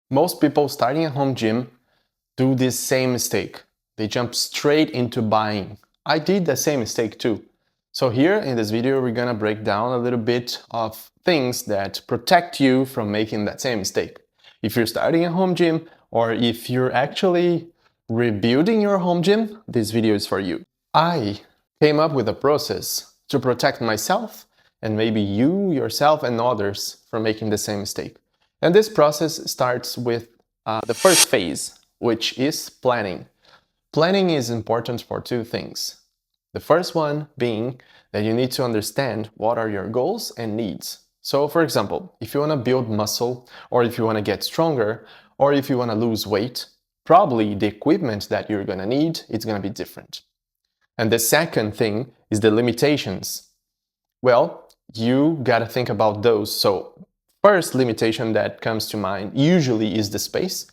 Most people starting a home gym do this same mistake. They jump straight into buying. I did the same mistake too. So here in this video, we're gonna break down a little bit of things that protect you from making that same mistake. If you're starting a home gym or if you're actually rebuilding your home gym, this video is for you. I came up with a process to protect myself and maybe you, yourself, and others from making the same mistake. And this process starts with the first phase, which is planning. Planning is important for two things. The first one being that you need to understand what are your goals and needs. So for example, if you want to build muscle, or if you want to get stronger, or if you want to lose weight, probably the equipment that you're going to need is going to be different. And the second thing is the limitations. Well, you got to think about those. So first limitation that comes to mind usually is the space.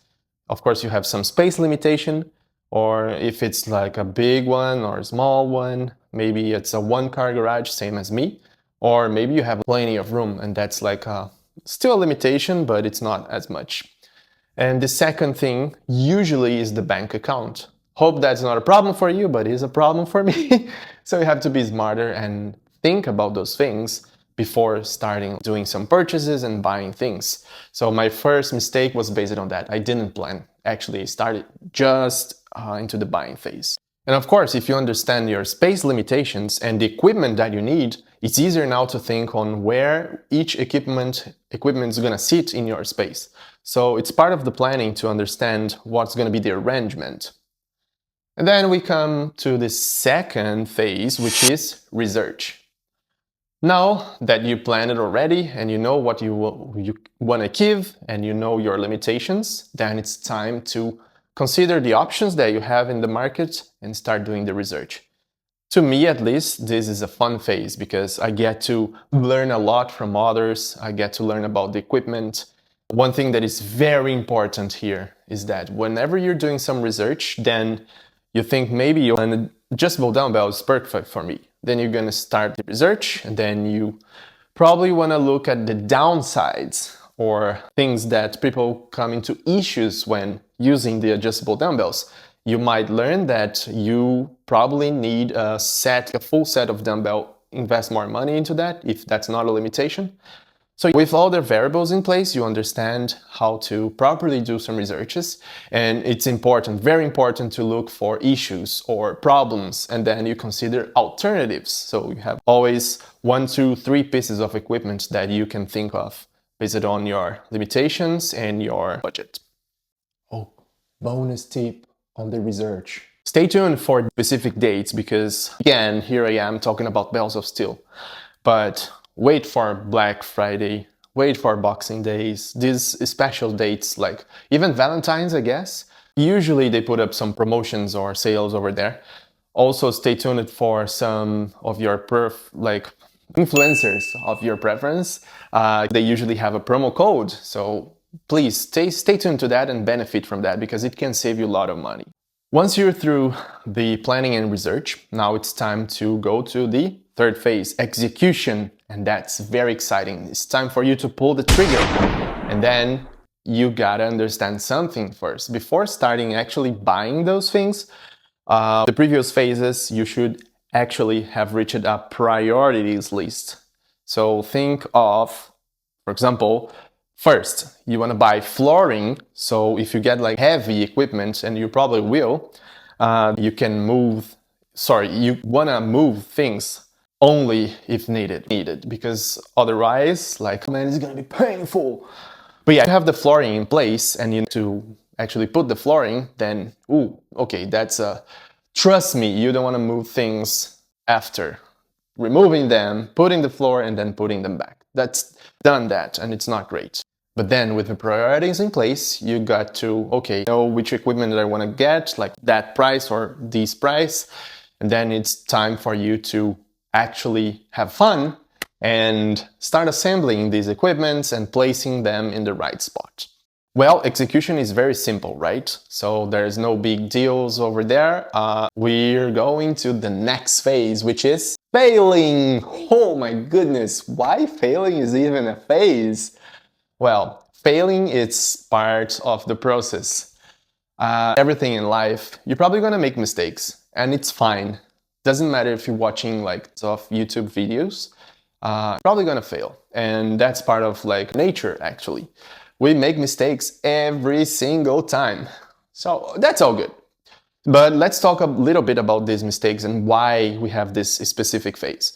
Of course, you have some space limitation, or if it's like a big one or a small one, maybe it's a one-car garage, same as me, or maybe you have plenty of room and that's like still a limitation, but it's not as much. And the second thing usually is the bank account. Hope that's not a problem for you, but it is a problem for me. So you have to be smarter and think about those things before starting doing some purchases and buying things. So my first mistake was based on that. I didn't plan. Actually, I started just into the buying phase. And of course, if you understand your space limitations and the equipment that you need, it's easier now to think on where each equipment is going to sit in your space. So it's part of the planning to understand what's going to be the arrangement. And then we come to the second phase, which is research. Now that you planned it already and you know what you want to give and you know your limitations, then it's time to consider the options that you have in the market and start doing the research. To me, at least, this is a fun phase because I get to learn a lot from others. I get to learn about the equipment. One thing that is very important here is that whenever you're doing some research, then you think maybe an adjustable dumbbell is perfect for me. Then you're going to start the research and then you probably want to look at the downsides or things that people come into issues when using the adjustable dumbbells. You might learn that you probably need a full set of dumbbell, invest more money into that if that's not a limitation. So with all the variables in place, you understand how to properly do some researches, and it's important, very important to look for issues or problems, and then you consider alternatives. So you have always 1, 2, 3 pieces of equipment that you can think of based on your limitations and your budget. Oh, bonus tip on the research. Stay tuned for specific dates because, again, here I am talking about bells of steel. But wait for Black Friday, wait for Boxing Days, these special dates like even Valentine's, I guess. Usually they put up some promotions or sales over there. Also stay tuned for some of your influencers of your preference. They usually have a promo code, so please stay tuned to that and benefit from that because it can save you a lot of money. Once you're through the planning and research, now it's time to go to the third phase, execution. And that's very exciting. It's time for you to pull the trigger. And then you gotta understand something first. Before starting actually buying those things, the previous phases, you should actually have reached a priorities list. So think of, for example, first, you want to buy flooring. So if you get like heavy equipment, and you probably will, you want to move things only if needed, because otherwise, like, man, it's going to be painful. But yeah, you have the flooring in place and you need to actually put the flooring, then, okay, trust me, you don't want to move things after removing them, putting the floor, and then putting them back. That's done that, and it's not great. But then with the priorities in place, you got to, know which equipment that I want to get, like that price or this price. And then it's time for you to actually have fun and start assembling these equipments and placing them in the right spot. Well, execution is very simple, right? So there's no big deals over there. We're going to the next phase, which is failing. Oh my goodness, why failing is even a phase? Well, Failing is part of the process. Everything in life, you're probably gonna make mistakes, and it's fine. Doesn't matter if you're watching like of YouTube videos, probably gonna fail, and that's part of like nature. Actually, we make mistakes every single time, so that's all good. But let's talk a little bit about these mistakes and why we have this specific phase.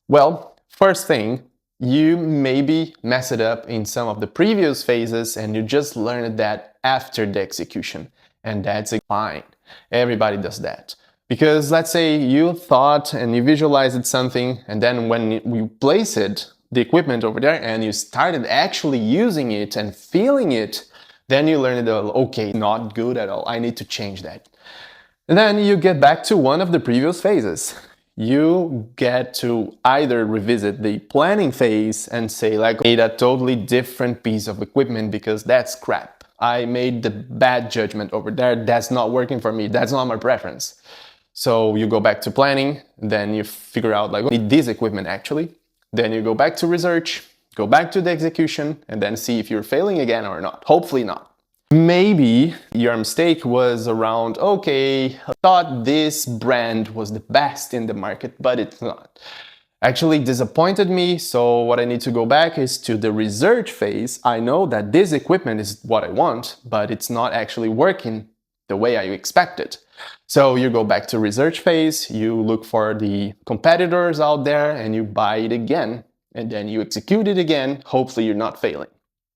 Well, first thing, you maybe mess it up in some of the previous phases and you just learned that after the execution. And that's fine. Everybody does that. Because let's say you thought and you visualized something, and then when you place it, the equipment over there, and you started actually using it and feeling it, then you learned that, okay, not good at all. I need to change that. And then you get back to one of the previous phases. You get to either revisit the planning phase and say like, I need a totally different piece of equipment because that's crap. I made the bad judgment over there. That's not working for me. That's not my preference. So you go back to planning, then you figure out like, I need this equipment actually. Then you go back to research, go back to the execution, and then see if you're failing again or not. Hopefully not. Maybe your mistake was around, okay, I thought this brand was the best in the market, but it's not. Actually disappointed me, so what I need to go back is to the research phase. I know that this equipment is what I want, but it's not actually working the way I expected. So you go back to research phase, you look for the competitors out there and you buy it again, and then you execute it again. Hopefully you're not failing.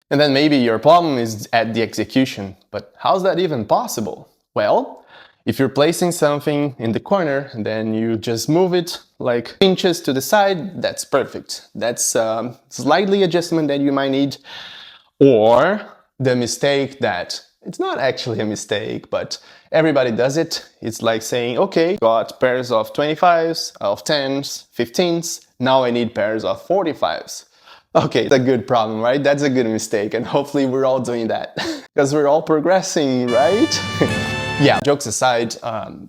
And then maybe your problem is at the execution, but how's that even possible? Well, if you're placing something in the corner, then you just move it like inches to the side, that's perfect. That's a slightly adjustment that you might need. Or the mistake that, it's not actually a mistake, but everybody does it. It's like saying, okay, got pairs of 25s, of 10s, 15s, now I need pairs of 45s. Okay, it's a good problem, right? That's a good mistake, and hopefully we're all doing that because we're all progressing, right? Yeah, jokes aside,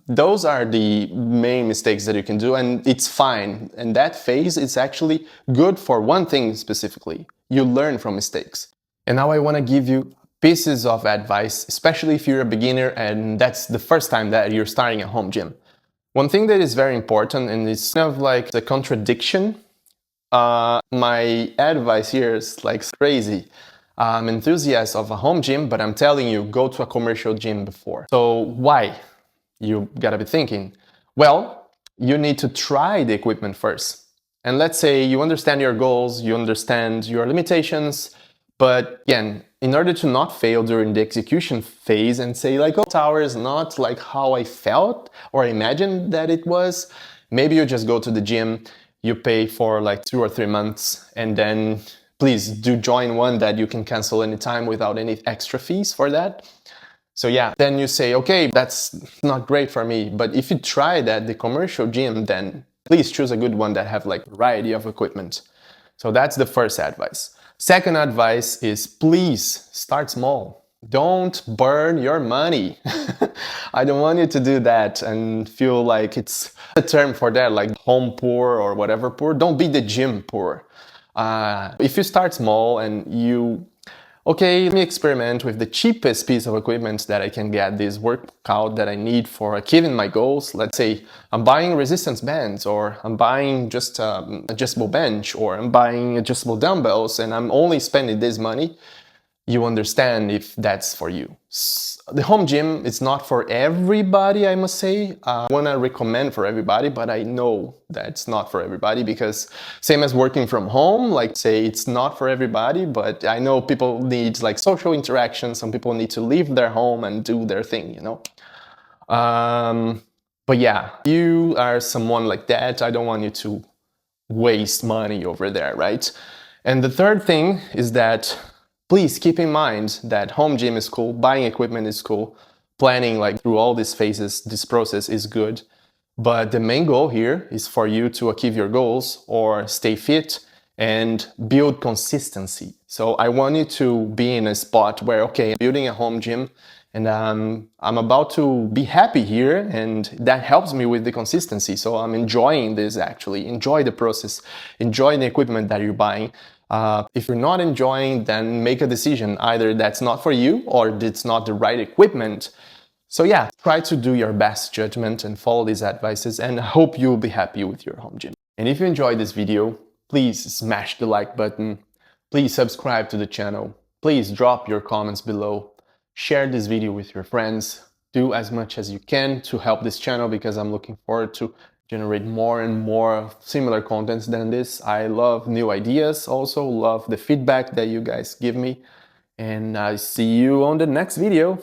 those are the main mistakes that you can do, and it's fine. And that phase is actually good for one thing specifically. You learn from mistakes. And now I want to give you pieces of advice, especially if you're a beginner and that's the first time that you're starting a home gym. One thing that is very important, and it's kind of like the contradiction. My advice here is like crazy. I'm enthusiast of a home gym, but I'm telling you, go to a commercial gym before. So why? You gotta be thinking. Well, you need to try the equipment first. And let's say you understand your goals, you understand your limitations, but again, in order to not fail during the execution phase and say like, oh, tower is not like how I felt or imagined that it was, maybe you just go to the gym, you pay for like 2 or 3 months, and then please do join one that you can cancel anytime without any extra fees for that. So yeah, then you say, okay, that's not great for me. But if you try that, the commercial gym, then please choose a good one that have like variety of equipment. So that's the first advice. Second advice is please start small. Don't burn your money. I don't want you to do that and feel like it's a term for that, like home poor or whatever poor. Don't be the gym poor. If you start small and you, okay, let me experiment with the cheapest piece of equipment that I can get, this workout that I need for achieving my goals. Let's say I'm buying resistance bands, or I'm buying just adjustable bench, or I'm buying adjustable dumbbells, and I'm only spending this money. You understand if that's for you. The home gym is not for everybody, I must say. I want to recommend for everybody, but I know that it's not for everybody because same as working from home, like say it's not for everybody, but I know people need like social interaction. Some people need to leave their home and do their thing, you know. But yeah, you are someone like that. I don't want you to waste money over there, right? And the third thing is that please keep in mind that home gym is cool, buying equipment is cool, planning like through all these phases, this process is good. But the main goal here is for you to achieve your goals or stay fit and build consistency. So I want you to be in a spot where, okay, I'm building a home gym and I'm about to be happy here, and that helps me with the consistency. So I'm enjoying this actually, enjoy the process, enjoy the equipment that you're buying. If you're not enjoying, then make a decision. Either that's not for you or it's not the right equipment. So yeah, try to do your best judgment and follow these advices, and I hope you'll be happy with your home gym. And if you enjoyed this video, please smash the like button. Please subscribe to the channel. Please drop your comments below. Share this video with your friends. Do as much as you can to help this channel, because I'm looking forward to generate more and more similar contents than this. I love new ideas, also love the feedback that you guys give me. And I see you on the next video.